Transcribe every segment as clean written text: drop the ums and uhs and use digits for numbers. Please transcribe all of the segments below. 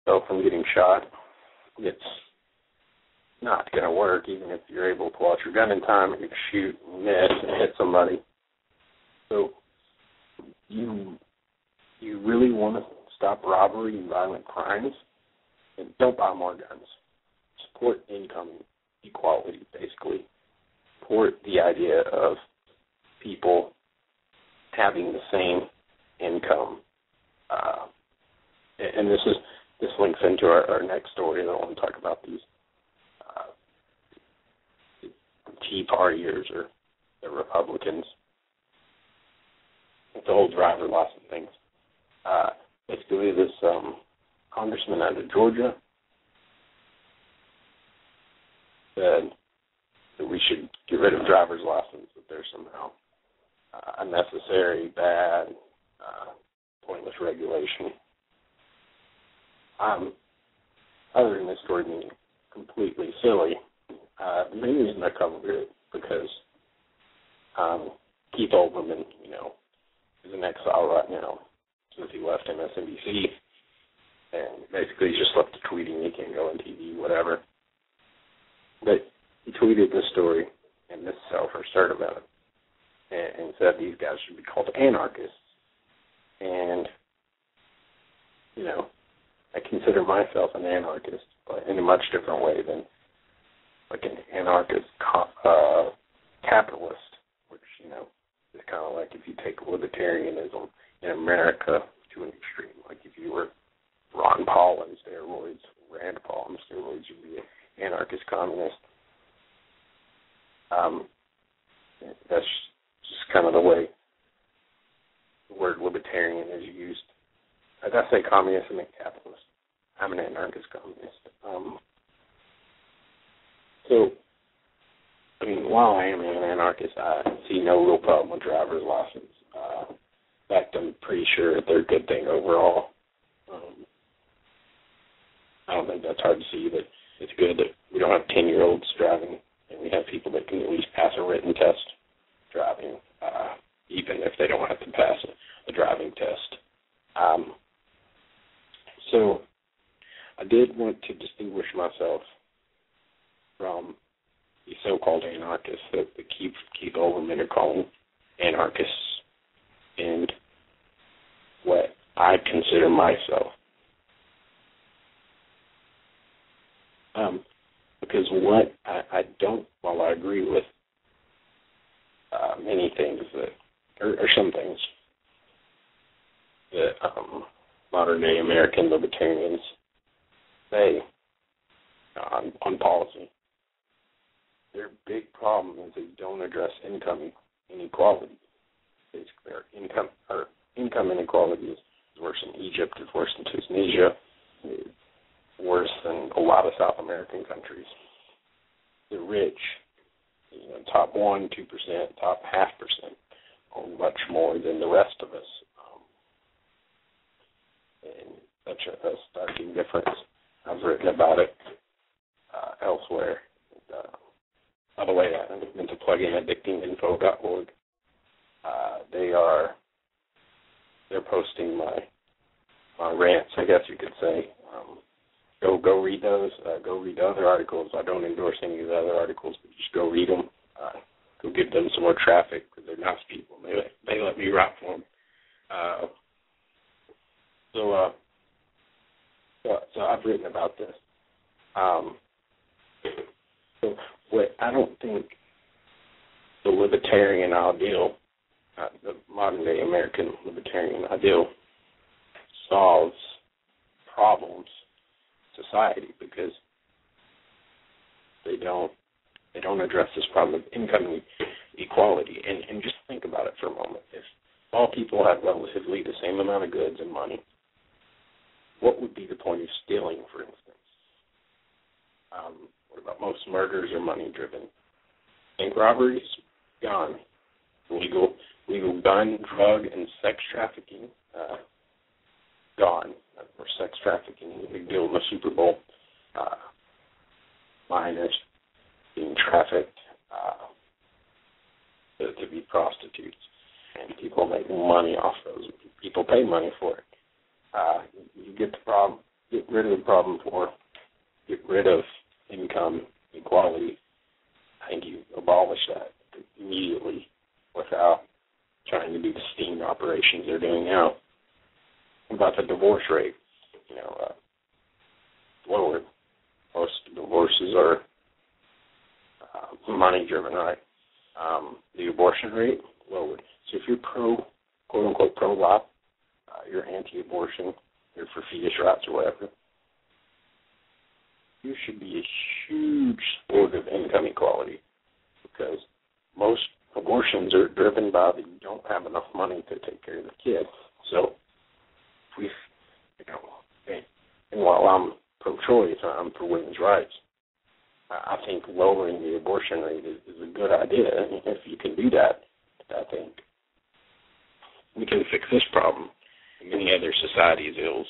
yourself from getting shot, it's not going to work, even if you're able to pull out your gun in time and shoot and miss and hit somebody. So you really want to stop robbery and violent crimes, and don't buy more guns. Support income equality, basically. Support the idea of people having the same income. And this links into our next story that I want to talk about, these Tea Partiers or the Republicans with the whole driver's license things. Basically, this congressman out of Georgia said that we should get rid of driver's license, that they're somehow unnecessary, bad, pointless regulation. Other than this story being completely silly, the main reason I covered it because Keith Olbermann, is in exile right now since he left MSNBC, and basically he's just left to tweeting. He can't go on TV, whatever. But he tweeted this story, and this self-first heard about it, and said these guys should be called anarchists. And, I consider myself an anarchist, but in a much different way than like an anarchist capitalist, which, is kind of like if you take libertarianism in America to an extreme. Like if you were Ron Paul on steroids, Rand Paul on steroids, you'd be an anarchist communist. That's just kind of the way the word libertarian is used. As I say communist, I mean capitalist. I'm an anarchist communist. So, while I am an anarchist, I see no real problem with driver's license. In fact, I'm pretty sure they're a good thing overall. I don't think that's hard to see that it's good that we don't have 10-year-olds driving, and we have people that can at least pass a written test driving, even if they don't have to pass a driving test. So I did want to distinguish myself from the so-called anarchists that Keith Olbermann are calling anarchists, and what I consider myself. Because what I don't, while I agree with many things that, or some things that modern-day American libertarians say on policy, their big problem is they don't address income inequality. Basically, income inequality is worse in Egypt, it's worse in Tunisia, it's worse than a lot of South American countries. The rich, top 1%, 2%, top 0.5%, own much more than the rest of us. And such a starking difference. I've written about it elsewhere. By the way, I meant to plug in addictinginfo.org. They're posting my rants, I guess you could say. Go read those. Go read other articles. I don't endorse any of the other articles, but just go read them. Go give them some more traffic because they're nice people. They let me write for them. So I've written about this. So what I don't think the libertarian ideal, the modern-day American libertarian ideal, solves problems in society because they don't address this problem of income equality. And just think about it for a moment. If all people had relatively the same amount of goods and money, what would be the point of stealing, for instance? What about most murders are money-driven? Bank robberies? Gone. Legal gun, drug, and sex trafficking? Gone. Or sex trafficking, a big deal in the Super Bowl. Minors being trafficked to be prostitutes. And people make money off those. People pay money for it. You get the problem. get rid of the problem for, get rid of income equality, I think you abolish that immediately without trying to do the sting operations they're doing now. About the divorce rate, lowered. Most divorces are money-driven, right? The abortion rate, lowered. So if you're quote-unquote pro-life, you're anti-abortion, you're for fetus rights or whatever, you should be a huge supporter of income equality, because most abortions are driven by that you don't have enough money to take care of the kid. So, and while I'm pro-choice, I'm for women's rights, I think lowering the abortion rate is a good idea. And if you can do that, I think we can fix this problem and many other society's ills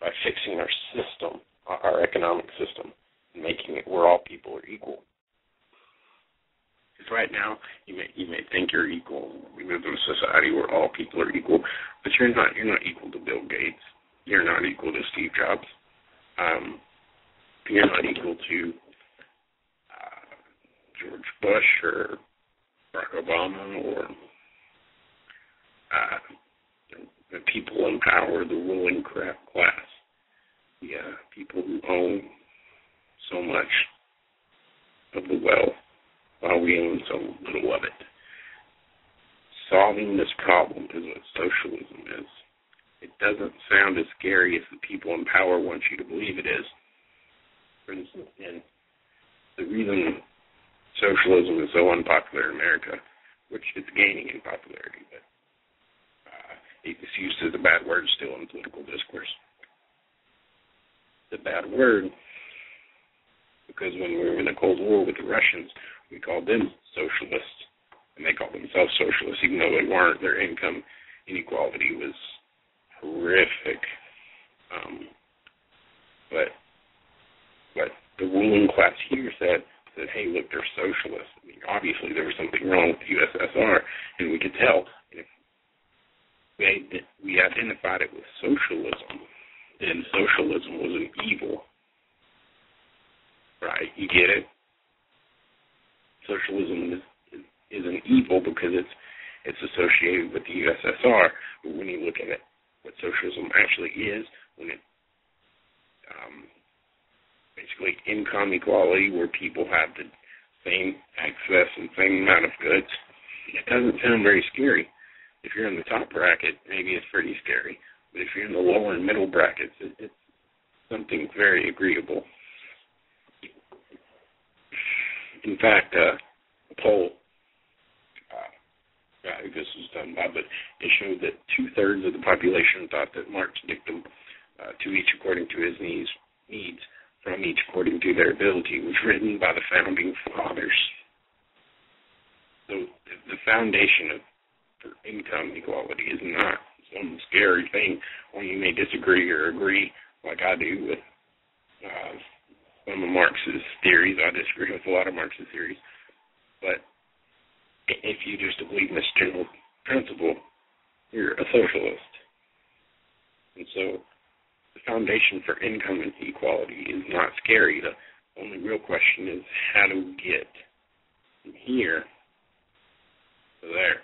by fixing our system, our economic system, and making it where all people are equal. Because right now, you may think you're equal. We live in a society where all people are equal, but you're not. You're not equal to Bill Gates. You're not equal to Steve Jobs. You're not equal to George Bush or Barack Obama or the people in power, the ruling class, the people who own so much of the wealth while we own so little of it. Solving this problem is what socialism is. It doesn't sound as scary as the people in power want you to believe it is. For instance, and the reason socialism is so unpopular in America, which it's gaining in popularity, but it's used as a bad word still in political discourse. The bad word, because when we were in the Cold War with the Russians, we called them socialists, and they called themselves socialists, even though they weren't. Their income inequality was horrific. But the ruling class here said, hey, look, they're socialists. I mean, obviously there was something wrong with the USSR, and we could tell. And if we identified it with socialism, then socialism was an evil. Right? You get it? Socialism is an evil because it's associated with the USSR. But when you look at it, what socialism actually is, when it basically income equality, where people have the same access and same amount of goods, it doesn't sound very scary. If you're in the top bracket, maybe it's pretty scary. But if you're in the lower and middle brackets, it's something very agreeable. In fact, a poll, I think this was done by, but it showed that 2/3 of the population thought that Marx dictum, to each according to his needs, from each according to their ability, was written by the founding fathers. So the foundation for income equality is not some scary thing, or you may disagree or agree, like I do, with some of Marx's theories. I disagree with a lot of Marx's theories. But if you just believe in this general principle, you're a socialist. And so the foundation for income inequality is not scary. The only real question is how do we get from here to there?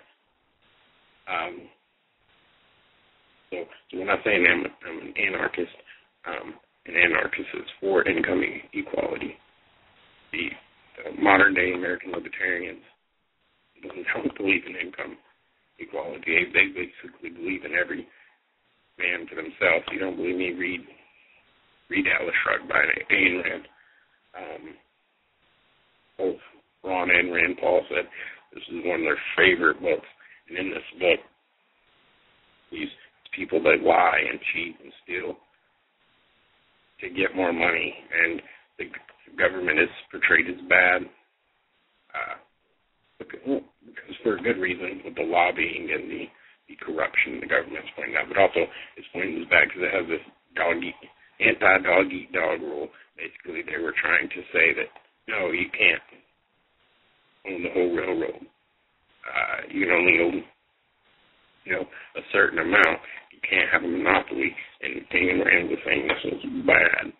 So when I say I'm an anarchist, an anarchist is for income equality. The modern-day American Libertarians don't believe in income equality. They basically believe in every man for themselves. You don't believe me? Read Atlas Shrugged by Ayn Rand. Both Ron and Rand Paul said this is one of their favorite books. And in this book, these people that lie and cheat and steal to get more money, and the government is portrayed as bad because for a good reason, with the lobbying and the corruption the government's pointing out, but also it's pointed as bad because it has this anti-dog eat dog rule. Basically, they were trying to say that, no, you can't own the whole railroad. You can only own, a certain amount. You can't have a monopoly, and anyone ran with saying this is bad.